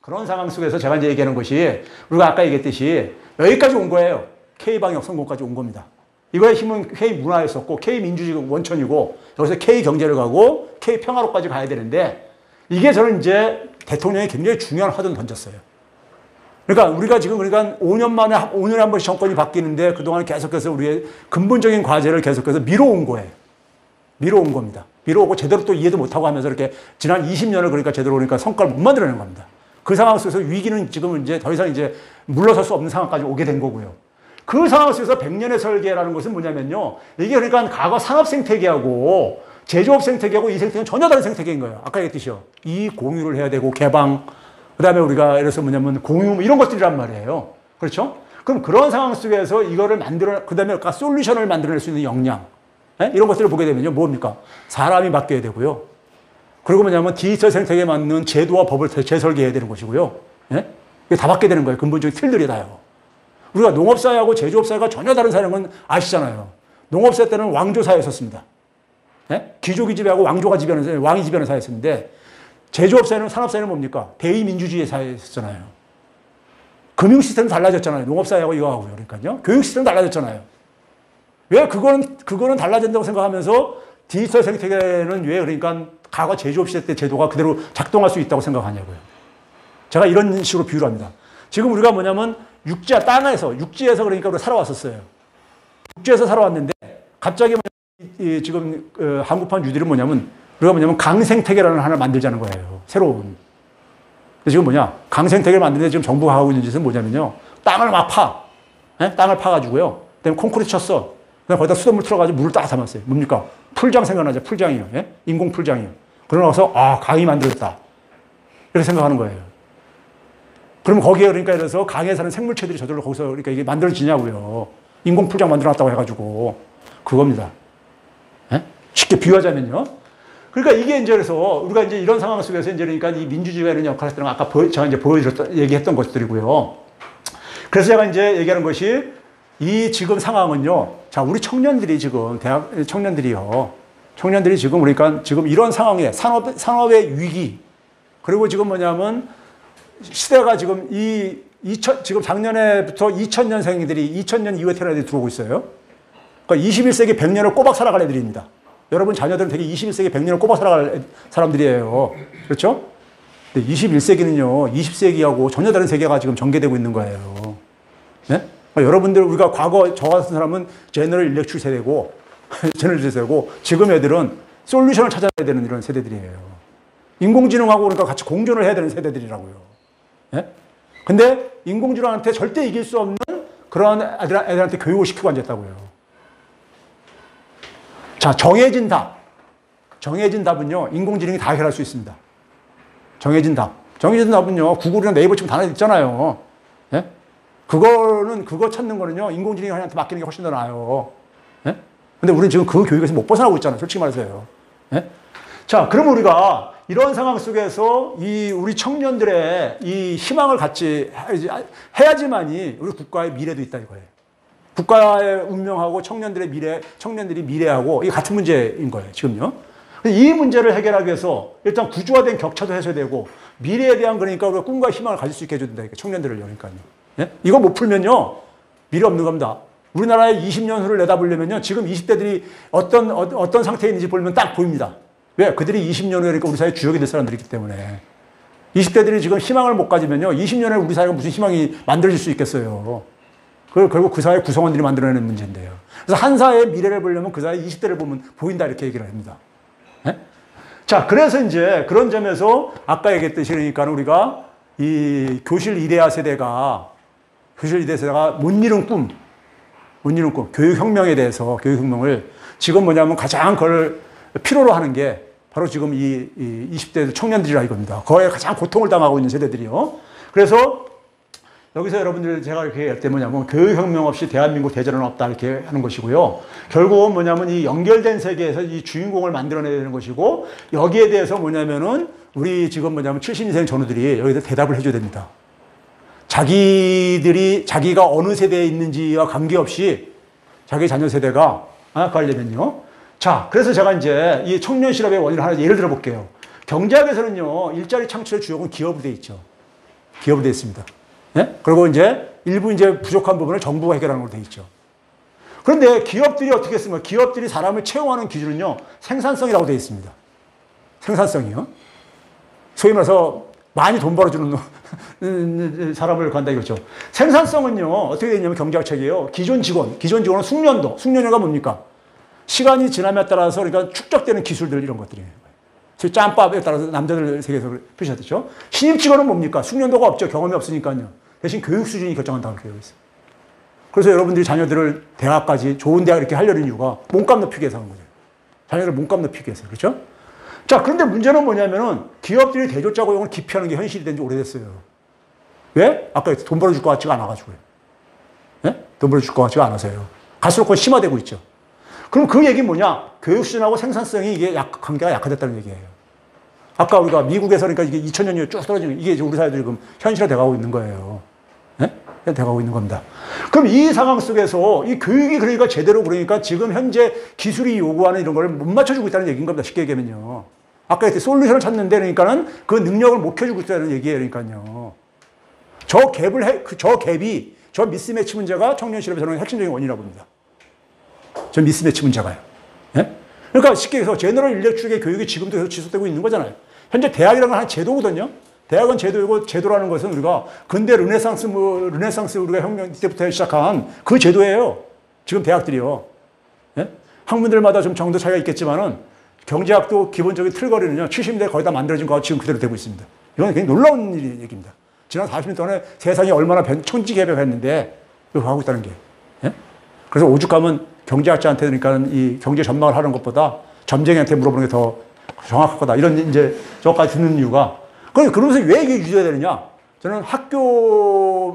그런 상황 속에서 제가 이제 얘기하는 것이 우리가 아까 얘기했듯이 여기까지 온 거예요. K방역 성공까지 온 겁니다. 이거의 힘은 K문화였었고 K민주주의가 원천이고 여기서 K경제를 가고 K평화로까지 가야 되는데 이게 저는 이제 대통령이 굉장히 중요한 화두를 던졌어요. 그러니까 우리가 지금 5년에 한 번씩 정권이 바뀌는데 그동안 계속해서 우리의 근본적인 과제를 계속해서 미뤄온 거예요. 미뤄온 겁니다. 미뤄오고 제대로 또 이해도 못하고 하면서 이렇게 지난 20년을 그러니까 제대로 그러니까 성과를 못 만들어내는 겁니다. 그 상황 속에서 위기는 지금은 이제 더 이상 이제 물러설 수 없는 상황까지 오게 된 거고요. 그 상황 속에서 100년의 설계라는 것은 뭐냐면요. 이게 그러니까 과거 산업 생태계하고 제조업 생태계하고 이 생태계는 전혀 다른 생태계인 거예요. 아까 얘기했듯이요. 이 공유를 해야 되고 개방, 그 다음에 우리가 예를 들어서 뭐냐면 공유 뭐 이런 것들이란 말이에요. 그렇죠? 그럼 그런 상황 속에서 이거를 그 다음에 아까 솔루션을 만들어낼 수 있는 역량, 이런 것들을 보게 되면요. 뭡니까? 사람이 바뀌어야 되고요. 그리고 뭐냐면 디지털 생태계에 맞는 제도와 법을 재설계해야 되는 것이고요. 이게 다 바뀌어야 되는 거예요. 근본적인 틀들이 다요. 우리가 농업사회하고 제조업사회가 전혀 다른 사회인 건 아시잖아요. 농업사회 때는 왕조사회였었습니다. 귀족이 지배하고 왕조가 지배하는, 왕이 지배하는 사회였었는데 제조업사회는 산업사회는 뭡니까? 대의민주주의 사회였었잖아요. 금융 시스템도 달라졌잖아요. 농업사회하고 이거하고요. 그러니까요. 교육 시스템 달라졌잖아요. 왜 그거는 달라진다고 생각하면서 디지털 생태계는 왜 그러니까 과거 제조업 시대 때 제도가 그대로 작동할 수 있다고 생각하냐고요. 제가 이런 식으로 비유를 합니다. 지금 우리가 뭐냐면 육지에서 그러니까 우리가 살아왔었어요. 육지에서 살아왔는데 갑자기 지금 한국판 뉴딜은 우리가 강생태계라는 하나를 만들자는 거예요. 새로운. 지금 강생태계를 만드는데 지금 정부가 하고 있는 짓은 뭐냐면요. 땅을 막 땅을 파가지고요. 그다음에 콘크리트 쳤어. 그다음에 거기다 수돗물 틀어가지고 물을 딱 담았어요. 뭡니까? 풀장 생각나죠? 풀장이요. 인공 풀장이요. 그러고 나서, 강이 만들었다. 이렇게 생각하는 거예요. 그럼 거기에 그러니까 예를 들어서 강에 사는 생물체들이 저절로 거기서 그러니까 이게 만들어지냐고요. 인공 풀장 만들어놨다고 해가지고. 그겁니다. 쉽게 비유하자면요. 그러니까 이게 이제 그래서 우리가 이제 이런 상황 속에서 이제 그러니까 이 민주주의가 이런 역할을 했다는 건 아까 제가 이제 얘기했던 것들이고요. 그래서 제가 이제 얘기하는 것이 이 지금 상황은요. 자, 우리 청년들이 지금 대학 청년들이 지금 그러니까 지금 이런 상황에 산업의 위기 그리고 지금 뭐냐면 시대가 지금 지금 작년에부터 2000년생들이 2000년 이후에 태어난 애들이 들어오고 있어요. 그러니까 21세기 100년을 꼬박 살아갈 애들입니다. 여러분 자녀들은 되게 21세기 100년을 꼬박 살아갈 사람들이에요. 그렇죠? 근데 21세기는요. 20세기하고 전혀 다른 세계가 지금 전개되고 있는 거예요. 네? 그러니까 여러분들 우리가 과거 저 같은 사람은 제너럴 일렉트릭 세대고 지금 애들은 솔루션을 찾아야 되는 이런 세대들이에요. 인공지능하고 그러니까 같이 공존을 해야 되는 세대들이라고요. 예? 근데 인공지능한테 절대 이길 수 없는 그런 애들한테 교육을 시키고 앉았다고요. 자, 정해진 답은요, 인공지능이 다 해결할 수 있습니다. 정해진 답은요, 구글이나 네이버 지금 다 있잖아요. 예? 그거 찾는 거는요, 인공지능이 한테 맡기는 게 훨씬 더 나아요. 예? 근데 우리는 지금 그 교육에서 못 벗어나고 있잖아요. 솔직히 말해서요. 예? 자, 그럼 우리가 이런 상황 속에서 우리 청년들의 이 희망을 같이 해야지만이 우리 국가의 미래도 있다 이거예요. 국가의 운명하고 청년들이 미래하고 이게 같은 문제인 거예요, 지금요. 이 문제를 해결하기 위해서 일단 구조화된 격차도 해소되고 미래에 대한 그러니까 우리가 꿈과 희망을 가질 수 있게 해줘야 된다, 청년들을 그러니까요. 예? 이거 못 풀면요, 미래 없는 겁니다. 우리나라의 20년 후를 내다보려면요, 지금 20대들이 어떤 상태에 있는지 보면 딱 보입니다. 왜? 그들이 20년 후에 그러니까 우리 사회의 주역이 될 사람들이기 때문에. 20대들이 지금 희망을 못 가지면요, 20년에 우리 사회가 무슨 희망이 만들어질 수 있겠어요. 결국 그 사회 구성원들이 만들어내는 문제인데요. 그래서 한 사회의 미래를 보려면 그 사회 20대를 보면 보인다 이렇게 얘기를 합니다. 네? 자, 그래서 이제 그런 점에서 아까 얘기했듯이 그러니까 우리가 이 교실 이데아 세대가 못 이룬 꿈, 교육혁명을 지금 뭐냐면 가장 그걸 필요로 하는 게 바로 지금 이 20대 청년들이라 이겁니다. 거기에 가장 고통을 당하고 있는 세대들이요. 그래서 여기서 여러분들 제가 이렇게 할 때 뭐냐면 교육혁명 없이 대한민국 대전은 없다 이렇게 하는 것이고요. 결국은 뭐냐면 이 연결된 세계에서 이 주인공을 만들어내야 되는 것이고 여기에 대해서 뭐냐면은 우리 지금 뭐냐면 70인생 전우들이 여기서 대답을 해줘야 됩니다. 자기가 어느 세대에 있는지와 관계없이 자기 자녀 세대가 가려면요. 자, 그래서 제가 이제 이 청년 실업의 원인을 하나 예를 들어 볼게요. 경제학에서는요, 일자리 창출의 주역은 기업으로 돼 있죠. 기업으로 되어 있습니다. 예? 그리고 이제 일부 이제 부족한 부분을 정부가 해결하는 걸로 되어 있죠. 그런데 기업들이 어떻게 했습니까? 기업들이 사람을 채용하는 기준은요, 생산성이라고 되어 있습니다. 생산성이요. 소위 말해서 많이 돈 벌어주는 사람을 간다 이거죠. 생산성은요, 어떻게 되냐면 경제학 책이에요. 기존 직원은 숙련도. 숙련도가 뭡니까? 시간이 지남에 따라서 그러니까 축적되는 기술들 이런 것들이에요. 짬밥에 따라서 남자들 세계에서 표시했죠. 신입 직원은 뭡니까? 숙련도가 없죠. 경험이 없으니까요. 대신 교육 수준이 결정한다고 되어 있어요. 그래서 여러분들이 자녀들을 대학까지 좋은 대학 이렇게 하려는 이유가 몸값 높이기 위해서 하는 거죠. 자녀를 몸값 높이기 위해서. 그렇죠? 자, 그런데 문제는 뭐냐면은 기업들이 대졸자 고용을 기피하는 게 현실이 된 지 오래됐어요. 왜? 아까 돈 벌어줄 것 같지가 않아가지고요. 예? 돈 벌어줄 것 같지가 않아서요. 갈수록 그건 심화되고 있죠. 그럼 그 얘기는 뭐냐? 교육 수준하고 생산성이 이게 관계가 약화됐다는 얘기예요. 아까 우리가 미국에서 그러니까 이게 2000년 이후에 쭉 떨어지는 이게 우리 사회들이 지금 현실화 돼가고 있는 거예요. 예? 돼가고 있는 겁니다. 그럼 이 상황 속에서 이 교육이 그러니까 제대로 그러니까 지금 현재 기술이 요구하는 이런 걸 못 맞춰주고 있다는 얘기인 겁니다. 쉽게 얘기하면요. 아까 이렇게 솔루션을 찾는데 그러니까는 그 능력을 못 켜주고 있다는 얘기예요. 그러니까요. 저 갭이, 저 미스매치 문제가 청년 실업의 저는 핵심적인 원인이라고 봅니다. 저 미스매치 문제가요. 예? 그러니까 쉽게 해서 제너럴 인력 쪽의 교육이 지금도 계속 지속되고 있는 거잖아요. 현재 대학이라는 건 한 제도거든요. 대학은 제도이고 제도라는 것은 우리가 근대 르네상스 우리가 혁명 때부터 시작한 그 제도예요. 지금 대학들이요. 예? 학문들마다 좀 정도 차이가 있겠지만은 경제학도 기본적인 틀거리는요. 70년대 거의 다 만들어진 거하고 지금 그대로 되고 있습니다. 이건 굉장히 놀라운 얘기입니다. 지난 40년 동안에 세상이 얼마나 천지개벽했는데 이거 하고 있다는 게. 예? 그래서 오죽하면 경제학자한테 그러니까 이 경제 전망을 하는 것보다 점쟁이한테 물어보는 게 더 정확할 거다. 이런 이제 저까지 듣는 이유가 그러면서 왜 이게 유지해야 되느냐? 저는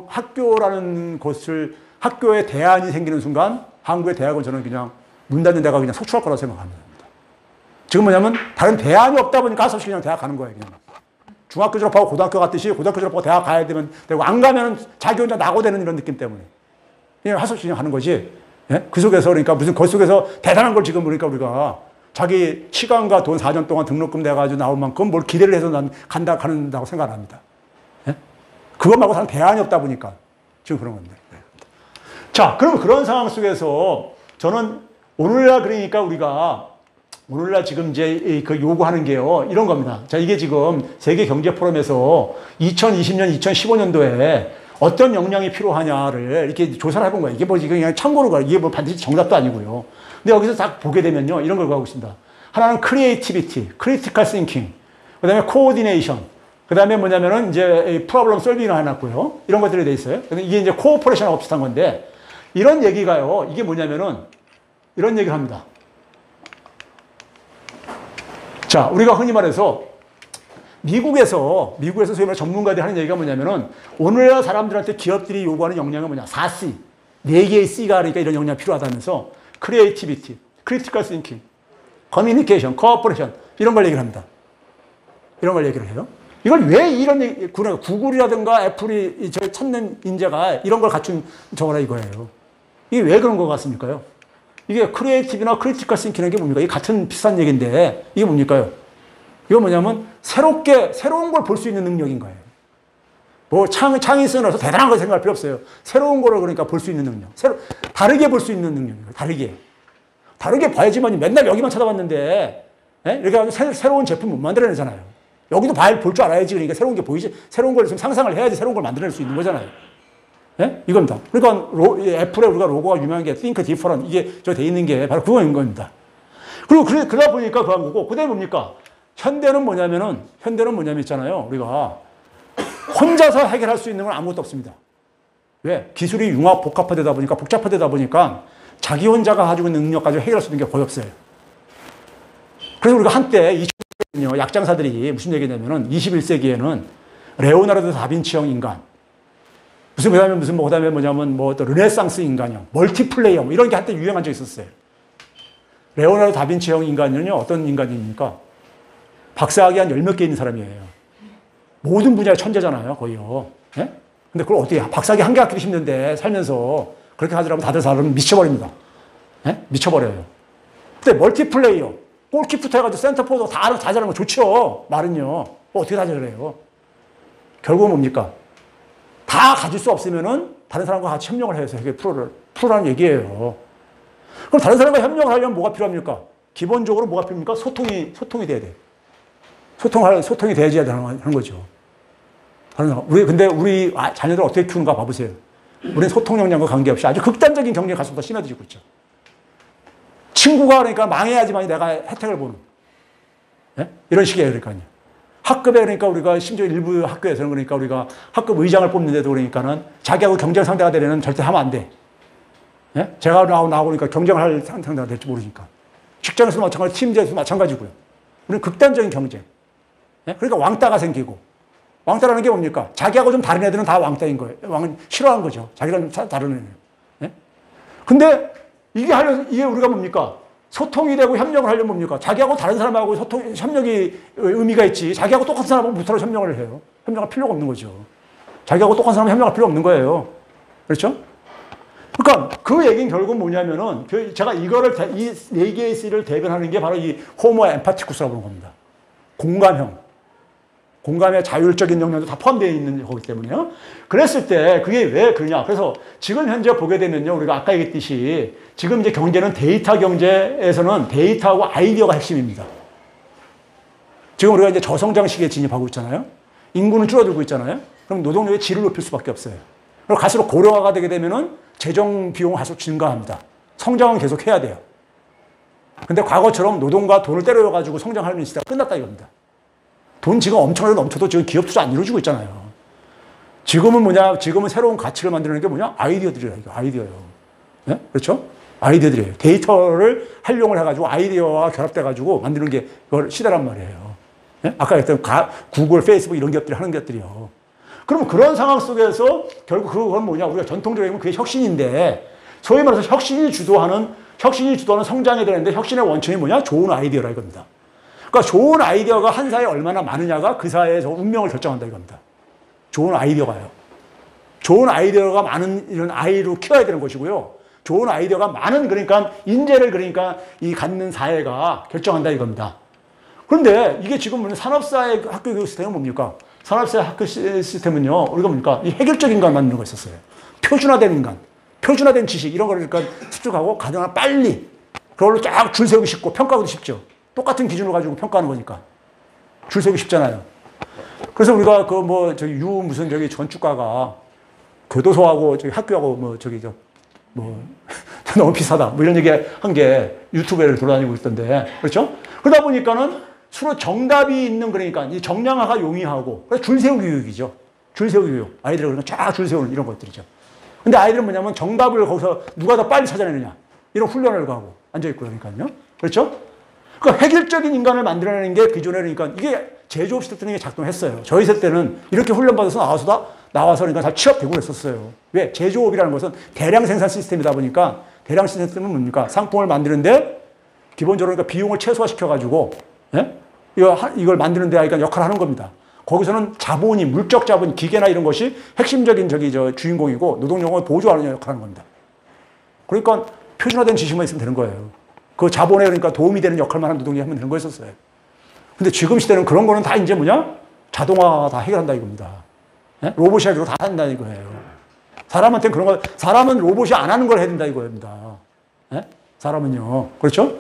학교라는 곳을 학교에 대안이 생기는 순간 한국의 대학은 저는 그냥 문 닫는 데가 그냥 속출할 거라고 생각합니다. 지금 뭐냐면 다른 대안이 없다 보니까 할 수 없이 그냥 대학 가는 거예요. 그냥. 중학교 졸업하고 고등학교 갔듯이 고등학교 졸업하고 대학 가야 되면 되고 안 가면 자기 혼자 낙오되는 이런 느낌 때문에 그냥 할 수 없이 그냥 하는 거지. 예? 그 속에서 그러니까 무슨 그 속에서 대단한 걸 지금 그러니까 우리가 자기 시간과 돈 4년 동안 등록금 내가지고 나올 만큼 뭘 기대를 해서 난 간다고 생각 안 합니다. 예? 그것 말고 다른 대안이 없다 보니까 지금 그런 건데. 자, 그럼 그런 상황 속에서 저는 오늘날 그러니까 우리가 오늘날 지금 이제 그 요구하는 게요, 이런 겁니다. 자, 이게 지금 세계 경제 포럼에서 2020년, 2015년도에 어떤 역량이 필요하냐를 이렇게 조사를 해본 거예요. 이게 뭐 지금 그냥 참고로 가 이게 뭐 반드시 정답도 아니고요. 근데 여기서 딱 보게 되면요, 이런 걸 가고 있습니다. 하나는 크리에이티비티, 크리티컬 싱킹, 그 다음에 코오디네이션, 그 다음에 뭐냐면은 이제 프로블럼 솔빙을 해놨고요. 이런 것들이 돼 있어요. 근데 이게 이제 코오퍼레이션하고 비슷한 건데, 이런 얘기가요, 이게 뭐냐면은 이런 얘기를 합니다. 자, 우리가 흔히 말해서 미국에서 소위 말해 전문가들이 하는 얘기가 뭐냐면은 오늘날 사람들한테 기업들이 요구하는 역량은 뭐냐? 4C. 4개의 C가 그러니까 이런 역량이 필요하다면서 크리에이티비티, 크리티컬 싱킹, 커뮤니케이션, 코어퍼레이션 이런 걸 얘기를 합니다. 이런 걸 얘기를 해요. 이걸 왜 이런 얘기, 구글이라든가 애플이 저 찾는 인재가 이런 걸 갖춘 저거라 이거예요. 이게 왜 그런 것 같습니까요? 이게 크리에이티브나 크리티컬 싱킹이라는 게 뭡니까? 이게 같은 비슷한 얘기인데 이게 뭡니까요? 이거 뭐냐면 새로운 걸 볼 수 있는 능력인 거예요. 뭐 창의성을 해서 대단한 걸 생각할 필요 없어요. 새로운 거를 그러니까 볼 수 있는 능력. 다르게 볼 수 있는 능력인 거예요. 다르게 봐야지만 맨날 여기만 쳐다봤는데 이렇게 하면 새로운 제품 못 만들어내잖아요. 여기도 볼 줄 알아야지 그러니까 새로운 게 보이지. 새로운 걸 좀 상상을 해야지 새로운 걸 만들어낼 수 있는 거잖아요. 예? 이겁니다. 그러니까 애플의 우리가 로고가 유명한 게 Think Different 이게 저 돼 있는 게 바로 그거인 겁니다. 그리고 그러다 보니까 그런 거고 그다음에 뭡니까? 현대는 뭐냐면 있잖아요. 우리가 혼자서 해결할 수 있는 건 아무것도 없습니다. 왜? 기술이 복잡화되다 보니까 자기 혼자가 가지고 있는 능력 가지고 해결할 수 있는 게 거의 없어요. 그래서 우리가 한때 20세기는요, 약장사들이 무슨 얘기냐면은 21세기에는 레오나르도 다빈치형 인간, 그다음에 뭐냐면 또 르네상스 인간형, 멀티플레이어 이런 게 한때 유행한 적이 있었어요. 레오나르도 다빈치형 인간은요, 어떤 인간입니까? 박사학위 한 10몇 개 있는 사람이에요. 모든 분야의 천재잖아요, 거의요. 예? 근데 그걸 어떻게, 박사학위 한 개 갖기도 힘든데, 살면서 그렇게 하더라면 다들 사람은 미쳐버립니다. 예? 미쳐버려요. 근데 멀티플레이어, 골키부터 해가지고 센터포드 다 잘하는 거 좋죠. 말은요. 어떻게 다 잘해요? 결국은 뭡니까? 다 가질 수 없으면은 다른 사람과 같이 협력을 해서 이게 프로라는 얘기예요. 그럼 다른 사람과 협력을 하려면 뭐가 필요합니까? 기본적으로 뭐가 필요합니까? 소통이 돼야 돼. 소통이 돼야지 하는 거죠. 근데 우리 자녀들 어떻게 키우는가 봐보세요. 우리는 소통 역량과 관계없이 아주 극단적인 경쟁 가속도가 심해지고 있죠. 친구가 그러니까 망해야지만 내가 혜택을 보는. 예? 이런 식이에요, 그러니까요. 학급에 그러니까 우리가 심지어 일부 학교에서는 그러니까 우리가 학급 의장을 뽑는데도 그러니까는 자기하고 경쟁 상대가 되려면 절대 하면 안 돼. 예? 제가 나오니까 경쟁을 할 상대가 될지 모르니까. 직장에서도 마찬가지고 팀제에서도 마찬가지고요. 우리는 극단적인 경쟁. 예? 그러니까 왕따가 생기고. 왕따라는 게 뭡니까? 자기하고 좀 다른 애들은 다 왕따인 거예요. 싫어하는 거죠. 자기랑 다른 애는. 예? 근데 이게 우리가 뭡니까? 소통이 되고 협력을 하려면 뭡니까? 자기하고 다른 사람하고 협력이 의미가 있지. 자기하고 똑같은 사람하고 무서워 협력을 해요. 협력할 필요가 없는 거죠. 자기하고 똑같은 사람하고 협력할 필요 없는 거예요. 그렇죠? 그러니까 그 얘기는 결국은 뭐냐면은 제가 이 네 개의 C를 대변하는 게 바로 이 호모 엠파티쿠스라고 하는 겁니다. 공감의 자율적인 영역도 다 포함되어 있는 거기 때문에요. 그랬을 때 그게 왜 그러냐. 그래서 지금 현재 보게 되면요. 우리가 아까 얘기했듯이 지금 이제 경제는 데이터 경제에서는 데이터하고 아이디어가 핵심입니다. 지금 우리가 이제 저성장 시기에 진입하고 있잖아요. 인구는 줄어들고 있잖아요. 그럼 노동력의 질을 높일 수밖에 없어요. 그리고 갈수록 고령화가 되게 되면은 재정 비용은 갈수록 증가합니다. 성장은 계속 해야 돼요. 근데 과거처럼 노동과 돈을 때려가지고 성장하는 시대가 끝났다 이겁니다. 돈 지금 엄청나게 넘쳐도 지금 기업 투자 안 이루어지고 있잖아요. 지금은 새로운 가치를 만드는 게 뭐냐? 아이디어들이라, 이거 아이디어예요. 네? 그렇죠? 아이디어들이에요. 데이터를 활용을 해가지고 아이디어와 결합돼가지고 만드는 게 그걸 시대란 말이에요. 네? 아까 했던 구글, 페이스북 이런 기업들이 하는 것들이요. 그럼 그런 상황 속에서 결국 그건 뭐냐? 우리가 전통적으로 보면 그게 혁신인데 소위 말해서 혁신이 주도하는 성장이 되는데 혁신의 원천이 뭐냐? 좋은 아이디어라 이겁니다. 그러니까 좋은 아이디어가 한 사회에 얼마나 많으냐가 그 사회의 운명을 결정한다 이겁니다. 좋은 아이디어가요. 좋은 아이디어가 많은 이런 아이로 키워야 되는 것이고요. 좋은 아이디어가 많은 그러니까 인재를 그러니까 이 갖는 사회가 결정한다 이겁니다. 그런데 이게 지금 산업사회 학교 교육 시스템은 뭡니까? 산업사회 학교 시스템은요. 우리가 뭡니까? 이 획일적 인간 만드는 거 있었어요. 표준화된 인간, 표준화된 지식 이런 거를 그러니까 습득하고 가장 빨리 그걸로 쫙 줄 세우기 쉽고 평가하기도 쉽죠. 똑같은 기준을 가지고 평가하는 거니까. 줄 세우기 쉽잖아요. 그래서 우리가 무슨 건축가가 교도소하고 학교하고 너무 비싸다. 이런 얘기 한 게 유튜브에 돌아다니고 있던데. 그렇죠? 그러다 보니까는 서로 정답이 있는 그러니까 이 정량화가 용이하고 그래서 줄 세우기 교육이죠. 줄 세우기 교육. 아이들을 그냥 쫙 줄 세우는 이런 것들이죠. 근데 아이들은 뭐냐면 정답을 거기서 누가 더 빨리 찾아내느냐. 이런 훈련을 가고 앉아있고 그러니까요. 그렇죠? 그러니까 획일적인 인간을 만들어내는 게 기존에 그러니까 이게 제조업 시대 때는 작동했어요. 저희 세대 때는 이렇게 훈련받아서 나와서 그러니까 다 취업되고 그랬었어요. 왜? 제조업이라는 것은 대량 생산 시스템이다 보니까 대량 시스템은 뭡니까? 상품을 만드는데 기본적으로 그러니까 비용을 최소화시켜가지고 예? 이걸 만드는 데 그러니까 역할을 하는 겁니다. 거기서는 자본이 물적 자본, 기계나 이런 것이 핵심적인 주인공이고 노동력을 보조하는 역할을 하는 겁니다. 그러니까 표준화된 지식만 있으면 되는 거예요. 그 자본에 그러니까 도움이 되는 역할만 하는 노동력이 하면 되는 거였었어요. 근데 지금 시대는 그런 거는 다 이제 뭐냐? 자동화가 다 해결한다 이겁니다. 예? 로봇이 하기로 다 한다 이거예요. 사람한테는 그런 거, 사람은 로봇이 안 하는 걸 해야 된다 이거입니다. 예? 사람은요. 그렇죠?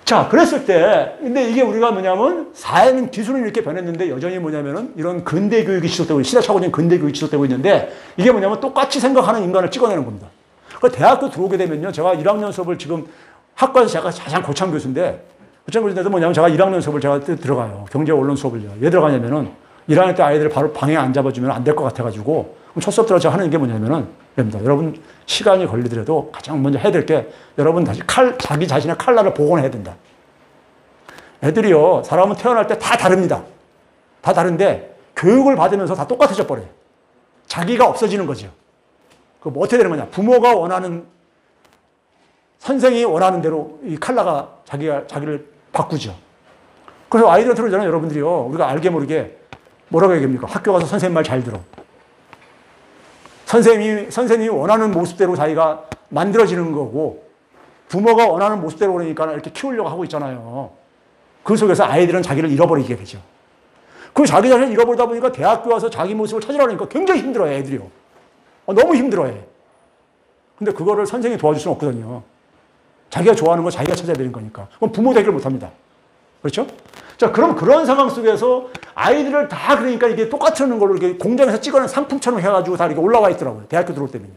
자, 그랬을 때, 근데 이게 우리가 뭐냐면, 사회는 기술은 이렇게 변했는데, 여전히 뭐냐면은, 이런 근대 교육이 지속되고, 시대착오적인 근대 교육이 지속되고 있는데, 이게 뭐냐면, 똑같이 생각하는 인간을 찍어내는 겁니다. 그 대학교 들어오게 되면요, 제가 1학년 수업을 지금, 학과에서 제가 가장 고참 교수인데, 고참 교수인데도 뭐냐면, 제가 1학년 수업을 제가 들어가요. 경제 언론 수업을요. 왜 들어가냐면은, 1학년 때 아이들을 바로 방에 안 잡아주면 안 될 것 같아가지고, 그럼 첫 수업 들어가 제가 하는 게 뭐냐면은, 입니다. 여러분, 시간이 걸리더라도 가장 먼저 해야 될 게, 여러분 다시 자기 자신의 칼날을 복원해야 된다. 애들이요, 사람은 태어날 때 다 다릅니다. 다 다른데, 교육을 받으면서 다 똑같아져 버려요. 자기가 없어지는 거죠. 그럼 어떻게 되는 거냐. 부모가 원하는, 선생이 원하는 대로 이 칼라가 자기를 바꾸죠. 그래서 아이들한테 그러잖아요, 여러분들이요. 우리가 알게 모르게 뭐라고 얘기합니까? 학교 가서 선생님 말 잘 들어. 선생님이 원하는 모습대로 자기가 만들어지는 거고, 부모가 원하는 모습대로 그러니까 이렇게 키우려고 하고 있잖아요. 그 속에서 아이들은 자기를 잃어버리게 되죠. 그 자기 자신을 잃어버리다 보니까 대학교 와서 자기 모습을 찾으라니까 굉장히 힘들어해, 애들이요. 너무 힘들어해. 근데 그거를 선생님이 도와줄 수는 없거든요. 자기가 좋아하는 거 자기가 찾아야 되는 거니까. 그럼 부모도 해결 못 합니다. 그렇죠? 자, 그럼 그런 상황 속에서 아이들을 다 그러니까 이게 똑같은 걸로 이렇게 공장에서 찍어낸 상품처럼 해가지고 다 이렇게 올라와 있더라고요. 대학교 들어올 때면요.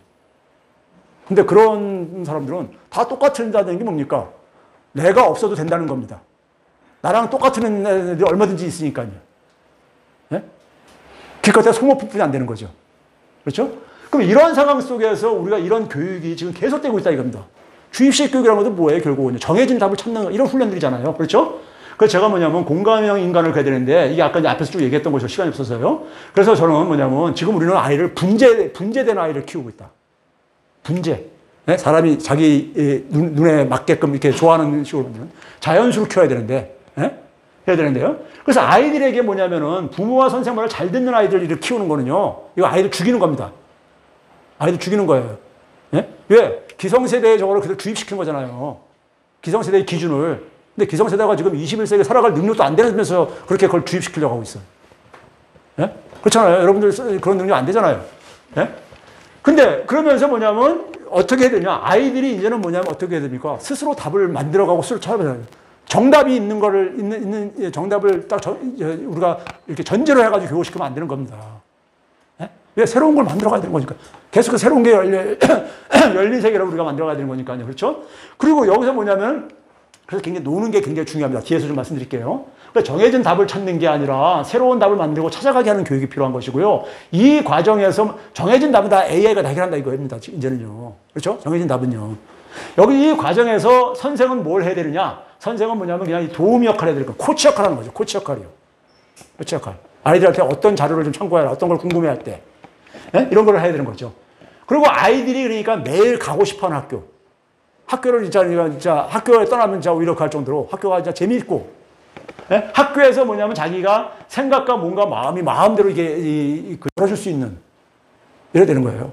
근데 그런 사람들은 다 똑같은다는 게 뭡니까? 내가 없어도 된다는 겁니다. 나랑 똑같은 애들이 얼마든지 있으니까요. 예? 기껏해 소모품뿐이 안 되는 거죠. 그렇죠? 그럼 이런 상황 속에서 우리가 이런 교육이 지금 계속되고 있다 이겁니다. 주입식 교육이라는 것도 뭐예요? 결국은 정해진 답을 찾는 이런 훈련들이잖아요. 그렇죠? 그래서 제가 뭐냐면 공감형 인간을 가야 되는데 이게 아까 이제 앞에서 쭉 얘기했던 것이 시간이 없어서요. 그래서 저는 뭐냐면 지금 우리는 아이를 분재된 아이를 키우고 있다. 분재. 네? 사람이 자기 눈에 맞게끔 이렇게 좋아하는 식으로 보면 자연수로 키워야 되는데, 네? 해야 되는데요. 그래서 아이들에게 뭐냐면은 부모와 선생님 말을 잘 듣는 아이들을 키우는 거는요. 이거 아이들 죽이는 겁니다. 아이들 죽이는 거예요. 네? 왜? 기성세대에 저거를 그대로 주입시키는 거잖아요. 기성세대의 기준을. 근데 기성세대가 지금 21세기에 살아갈 능력도 안 되면서 그렇게 그걸 주입시키려고 하고 있어요. 예? 그렇잖아요. 여러분들 그런 능력 안 되잖아요. 예? 근데 그러면서 뭐냐면 어떻게 해야 되냐. 아이들이 이제는 뭐냐면 어떻게 해야 됩니까? 스스로 답을 만들어가고 스스로 찾아봐야 돼요. 정답이 있는 거를, 있는 정답을 딱 우리가 이렇게 전제로 해가지고 교육시키면 안 되는 겁니다. 예? 왜? 새로운 걸 만들어가야 되는 거니까. 계속 새로운 게 열린 세계를 우리가 만들어가야 되는 거니까요. 그렇죠? 그리고 여기서 뭐냐면 그래서 굉장히 노는 게 굉장히 중요합니다. 뒤에서 좀 말씀드릴게요. 그러니까 정해진 답을 찾는 게 아니라 새로운 답을 만들고 찾아가게 하는 교육이 필요한 것이고요. 이 과정에서 정해진 답은 다 AI가 다 해결한다 이거입니다. 이제는요. 그렇죠? 정해진 답은요. 여기 이 과정에서 선생은 뭘 해야 되느냐? 선생은 뭐냐면 그냥 도우미 역할을 해야 될 거예요. 코치 역할을 하는 거죠. 코치 역할이요. 코치 역할. 아이들한테 어떤 자료를 좀 참고해라. 어떤 걸 궁금해할 때. 네? 이런 걸 해야 되는 거죠. 그리고 아이들이 그러니까 매일 가고 싶어하는 학교. 학교를 진짜 학교에 떠나면 진짜 오히려 갈 정도로 학교가 진짜 재미있고, 예? 학교에서 뭐냐면 자기가 생각과 뭔가 마음이 마음대로 이게 열어줄 수 있는 이래야 되는 거예요.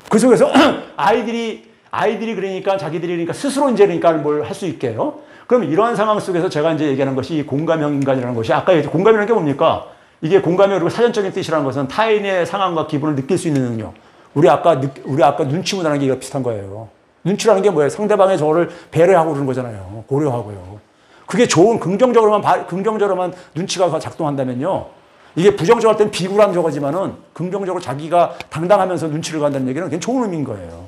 그 속에서 아이들이 그러니까 자기들이 그러니까 스스로 이제 그러니까 뭘 할 수 있게요. 그럼 이러한 상황 속에서 제가 이제 얘기하는 것이 공감형 인간이라는 것이 아까 공감이라는 게 뭡니까? 이게 공감형 그리고 사전적인 뜻이라는 것은 타인의 상황과 기분을 느낄 수 있는 능력. 우리 아까 눈치 문화라는 게 비슷한 거예요. 눈치라는 게 뭐예요? 상대방의 저를 배려하고 그러는 거잖아요. 고려하고요. 그게 좋은, 긍정적으로만 눈치가 작동한다면요. 이게 부정적일 때는 비굴한 저거지만은 긍정적으로 자기가 당당하면서 눈치를 간다는 얘기는 그게 좋은 의미인 거예요.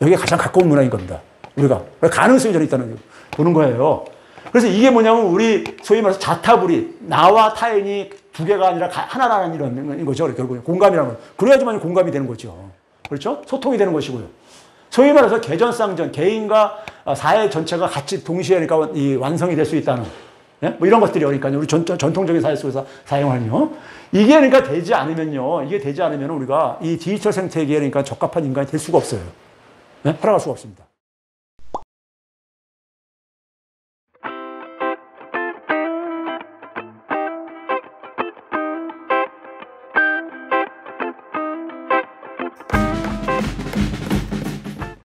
여기에 가장 가까운 문화인 겁니다. 우리가. 가능성이 저는 있다는 보는 거예요. 그래서 이게 뭐냐면 우리 소위 말해서 자타불이, 나와 타인이 두 개가 아니라 하나라는 이런 거죠. 결국에 공감이라는 거. 그래야지만 공감이 되는 거죠. 그렇죠? 소통이 되는 것이고요. 소위 말해서 개전쌍전, 개인과 사회 전체가 같이 동시에 그러니까 이 완성이 될 수 있다는, 예? 뭐 이런 것들이 그러니까요. 우리 전통적인 사회 속에서 사용하는요. 이게 그러니까 되지 않으면 우리가 이 디지털 생태계에 그러니까 적합한 인간이 될 수가 없어요. 예? 살아갈 수가 없습니다.